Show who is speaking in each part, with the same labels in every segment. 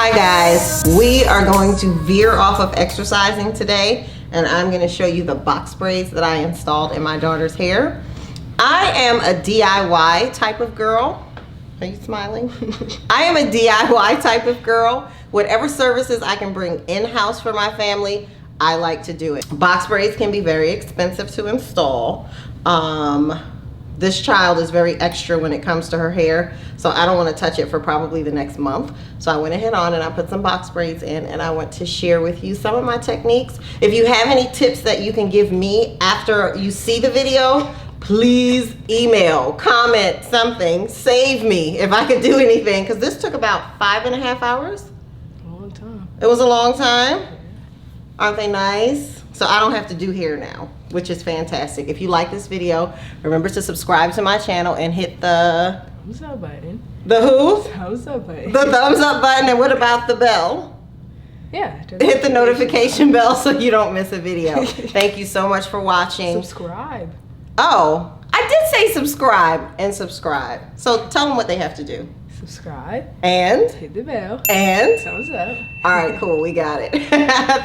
Speaker 1: Hi guys, we are going to veer off of exercising today, and I'm going to show you the box braids that I installed in my daughter's hair. I am a DIY type of girl. Are you smiling? I am a DIY type of girl. Whatever services I can bring in-house for my family, I like to do it. Box braids can be very expensive to install. This child is very extra when it comes to her hair, so I don't want to touch it for probably the next month. So I went ahead on and I put some box braids in, and I want to share with you some of my techniques. If you have any tips that you can give me after you see the video, please email, comment, something, save me if I could do anything, because this took about 5.5 hours.
Speaker 2: A long time.
Speaker 1: It was a long time. Aren't they nice? So I don't have to do hair now, which is fantastic. If you like this video, remember to subscribe to my channel and hit the
Speaker 2: thumbs up button.
Speaker 1: The who?
Speaker 2: Thumbs up button.
Speaker 1: The thumbs up button. And what about the bell?
Speaker 2: Yeah.
Speaker 1: Hit the notification bell so you don't miss a video. Thank you so much for watching.
Speaker 2: Subscribe.
Speaker 1: Oh, I did say subscribe and subscribe. So tell them what they have to do.
Speaker 2: Subscribe.
Speaker 1: And
Speaker 2: hit the bell.
Speaker 1: And
Speaker 2: thumbs up.
Speaker 1: All right, cool, we got it.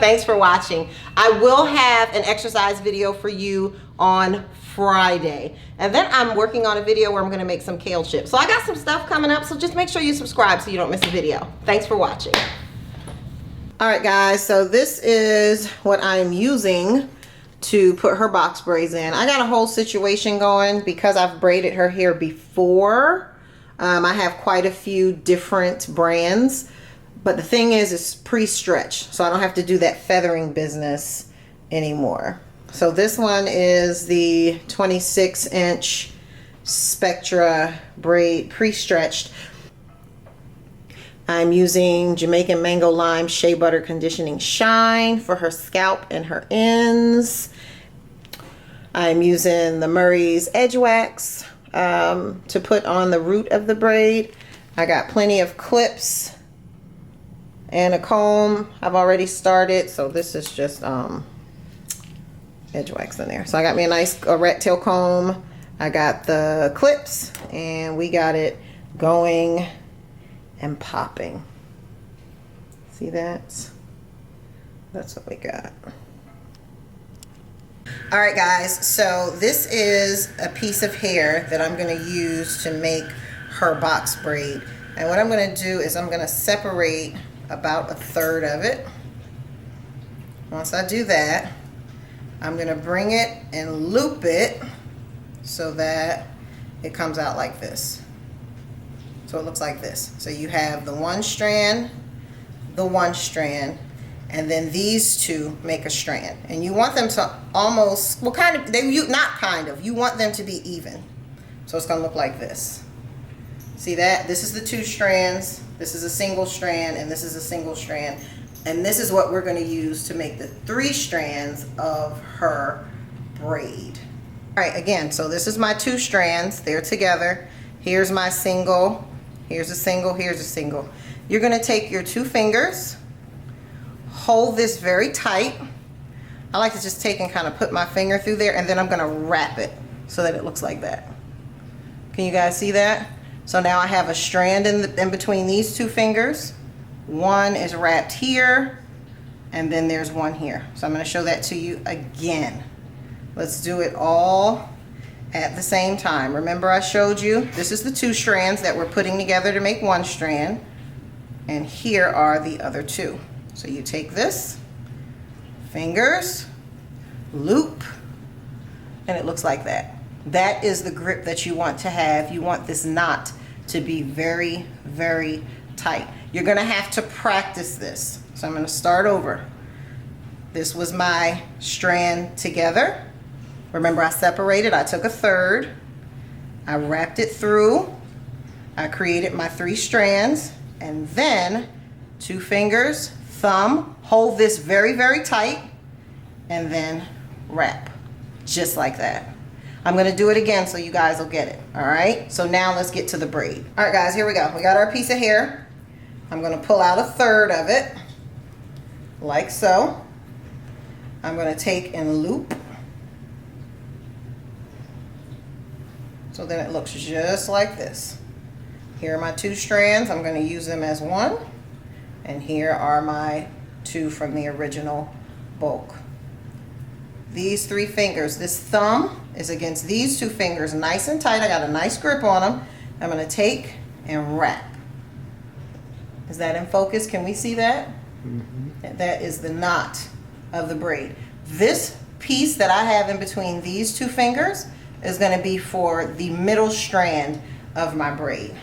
Speaker 1: Thanks for watching. I will have an exercise video for you on Friday. And then I'm working on a video where I'm gonna make some kale chips. So I got some stuff coming up, so just make sure you subscribe so you don't miss a video. Thanks for watching. All right, guys, so this is what I'm using to put her box braids in. I got a whole situation going because I've braided her hair before. I have quite a few different brands, but the thing is it's pre-stretched, so I don't have to do that feathering business anymore. So this one is the 26-inch Spectra braid, pre-stretched. I'm using Jamaican Mango Lime Shea Butter Conditioning Shine for her scalp and her ends. I'm using the Murray's EdgeWax to put on the root of the braid. I got plenty of clips and a comb. I've already started, so this is just EdgeWax in there. So I got me a nice rat tail comb. I got the clips, and we got it going and popping. See that? That's what we got. All right, guys, so this is a piece of hair that I'm going to use to make her box braid. And what I'm going to do is I'm going to separate about 1/3 of it. Once I do that, I'm going to bring it and loop it so that it comes out like this. So it looks like this. So you have the one strand, and then these two make a strand. And you want them to almost, well, kind of, you want them to be even. So it's gonna look like this. See that? This is the 2 strands, this is a single strand, and this is a single strand. And this is what we're gonna use to make the 3 strands of her braid. All right, again, so this is my 2 strands, they're together. Here's my single, here's a single, here's a single. You're gonna take your 2 fingers, hold this very tight. I like to just take and kind of put my finger through there, and then I'm gonna wrap it so that it looks like that. Can you guys see that? So now I have a strand in between these 2 fingers. One is wrapped here, and then there's one here. So I'm gonna show that to you again. Let's do it all at the same time. Remember I showed you, this is the 2 strands that we're putting together to make 1 strand, and here are the other 2. So you take this, fingers, loop, and it looks like that. That is the grip that you want to have. You want this knot to be very, very tight. You're gonna have to practice this. So I'm gonna start over. This was my strand together. Remember I separated, I took 1/3, I wrapped it through, I created my 3 strands, and then 2 fingers, thumb, hold this very, very tight, and then wrap, just like that. I'm gonna do it again so you guys will get it, all right? So now let's get to the braid. All right, guys, here we go. We got our piece of hair. I'm gonna pull out 1/3 of it, like so. I'm gonna take and loop, so then it looks just like this. Here are my 2 strands. I'm gonna use them as one. And here are my 2 from the original bulk. These 3 fingers, this thumb is against these 2 fingers, nice and tight. I got a nice grip on them. I'm going to take and wrap. Is that in focus? Can we see that? Mm-hmm. That is the knot of the braid. This piece that I have in between these 2 fingers is going to be for the middle strand of my braid.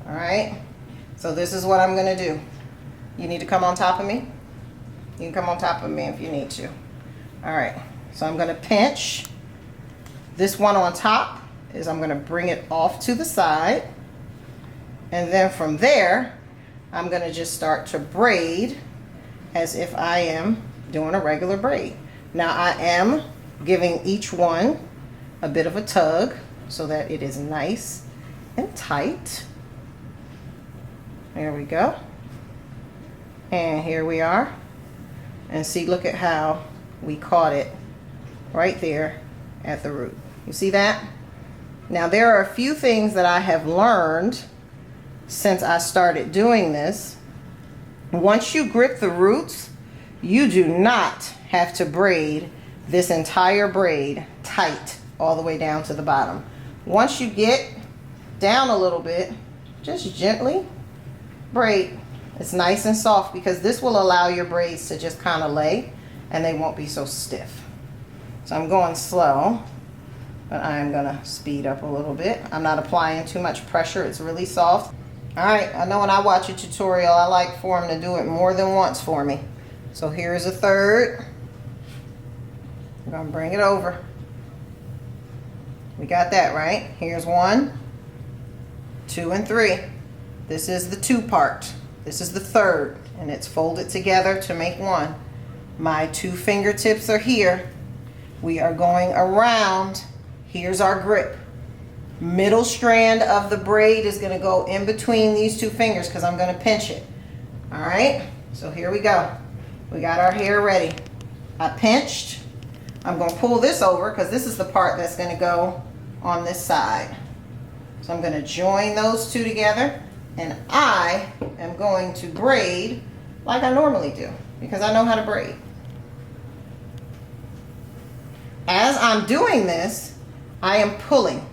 Speaker 1: All right? So this is what I'm going to do. You need to come on top of me? You can come on top of me if you need to. All right. So I'm going to pinch. This one on top is I'm going to bring it off to the side. And then from there, I'm going to just start to braid as if I am doing a regular braid. Now I am giving each one a bit of a tug so that it is nice and tight. There we go. And here we are. And see, look at how we caught it right there at the root. You see that? Now there are a few things that I have learned since I started doing this. Once you grip the roots, you do not have to braid this entire braid tight all the way down to the bottom. Once you get down a little bit, just gently braid. It's nice and soft because this will allow your braids to just kind of lay and they won't be so stiff. So I'm going slow, but I'm gonna speed up a little bit. I'm not applying too much pressure. It's really soft. All right, I know when I watch a tutorial, I like for them to do it more than once for me. So here's a third. I'm gonna bring it over. We got that, right? Here's 1, 2, and 3. This is the 2 part. This is the third, and it's folded together to make 1. My 2 fingertips are here. We are going around. Here's our grip. Middle strand of the braid is going to go in between these 2 fingers because I'm going to pinch it. All right, so here we go. We got our hair ready. I pinched. I'm going to pull this over because this is the part that's going to go on this side. So I'm going to join those 2 together, and I am going to braid like I normally do because I know how to braid. As I'm doing this, I am pulling.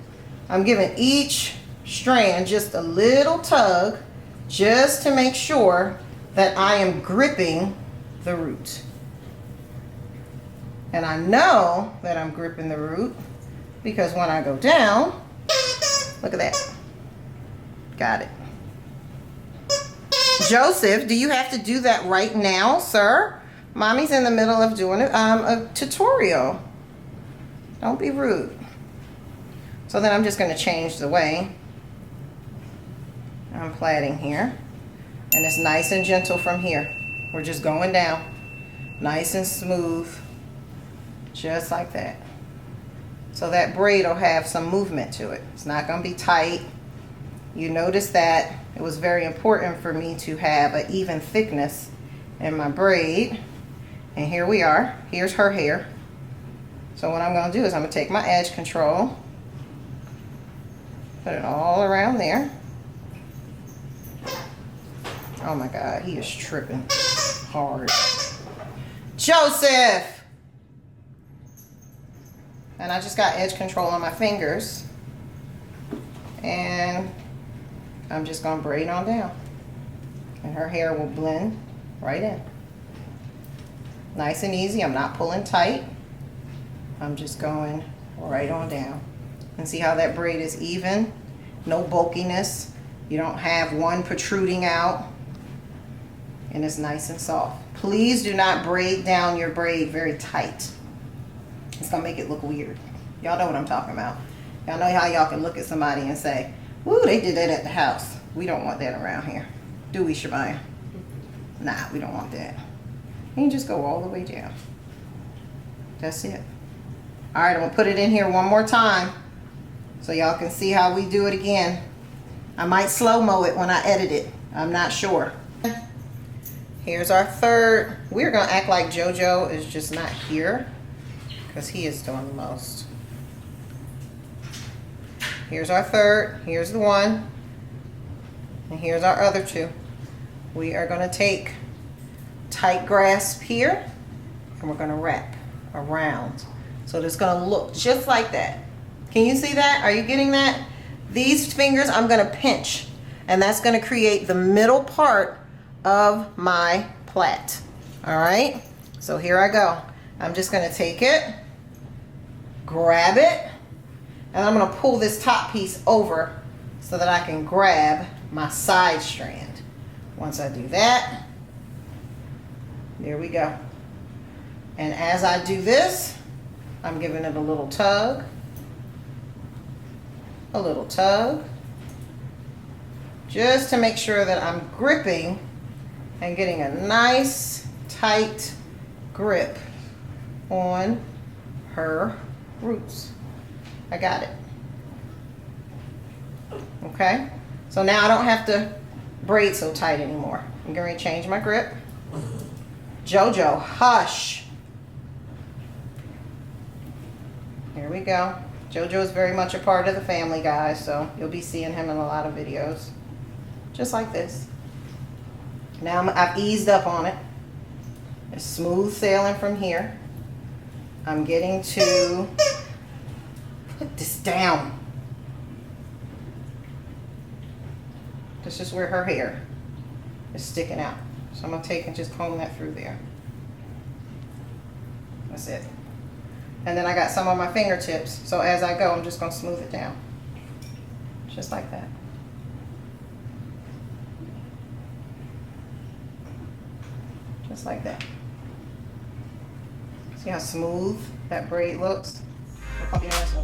Speaker 1: I'm giving each strand just a little tug just to make sure that I am gripping the root. And I know that I'm gripping the root because when I go down, look at that. Got it. Joseph, do you have to do that right now, sir? Mommy's in the middle of doing a tutorial. Don't be rude. So then I'm just going to change the way I'm plaiting here. And it's nice and gentle from here. We're just going down. Nice and smooth. Just like that. So that braid will have some movement to it. It's not going to be tight. You notice that it was very important for me to have an even thickness in my braid. And here we are. Here's her hair. So what I'm going to do is I'm going to take my edge control, put it all around there. Oh my God, he is tripping hard. Joseph! And I just got edge control on my fingers. And I'm just going to braid on down. And her hair will blend right in. Nice and easy. I'm not pulling tight. I'm just going right on down. And see how that braid is even? No bulkiness. You don't have one protruding out. And it's nice and soft. Please do not braid down your braid very tight. It's going to make it look weird. Y'all know what I'm talking about. Y'all know how y'all can look at somebody and say, "Woo, they did that at the house." We don't want that around here. Do we, Shabaya? Nah, we don't want that. And you just go all the way down. That's it. All right, I'm going to put it in here one more time so y'all can see how we do it again. I might slow-mo it when I edit it. I'm not sure. Here's our third. We're going to act like JoJo is just not here because he is doing the most. Here's our third. Here's the one. And here's our other 2. We are going to take tight grasp here, and we're gonna wrap around. So it's gonna look just like that. Can you see that? Are you getting that? These fingers I'm gonna pinch, and that's gonna create the middle part of my plait. All right, so here I go. I'm just gonna take it, grab it, and I'm gonna pull this top piece over so that I can grab my side strand. Once I do that, there we go. And as I do this, I'm giving it a little tug, just to make sure that I'm gripping and getting a nice tight grip on her roots. I got it. Okay, so now I don't have to braid so tight anymore. I'm going to change my grip. Jojo, hush. Here we go. Jojo is very much a part of the family, guys, so you'll be seeing him in a lot of videos. Just like this. Now I've eased up on it. It's smooth sailing from here. I'm getting to put this down. This is where her hair is sticking out. So I'm going to take and just comb that through there. That's it. And then I got some on my fingertips. So as I go, I'm just going to smooth it down. Just like that. Just like that. See how smooth that braid looks? Look up your ass.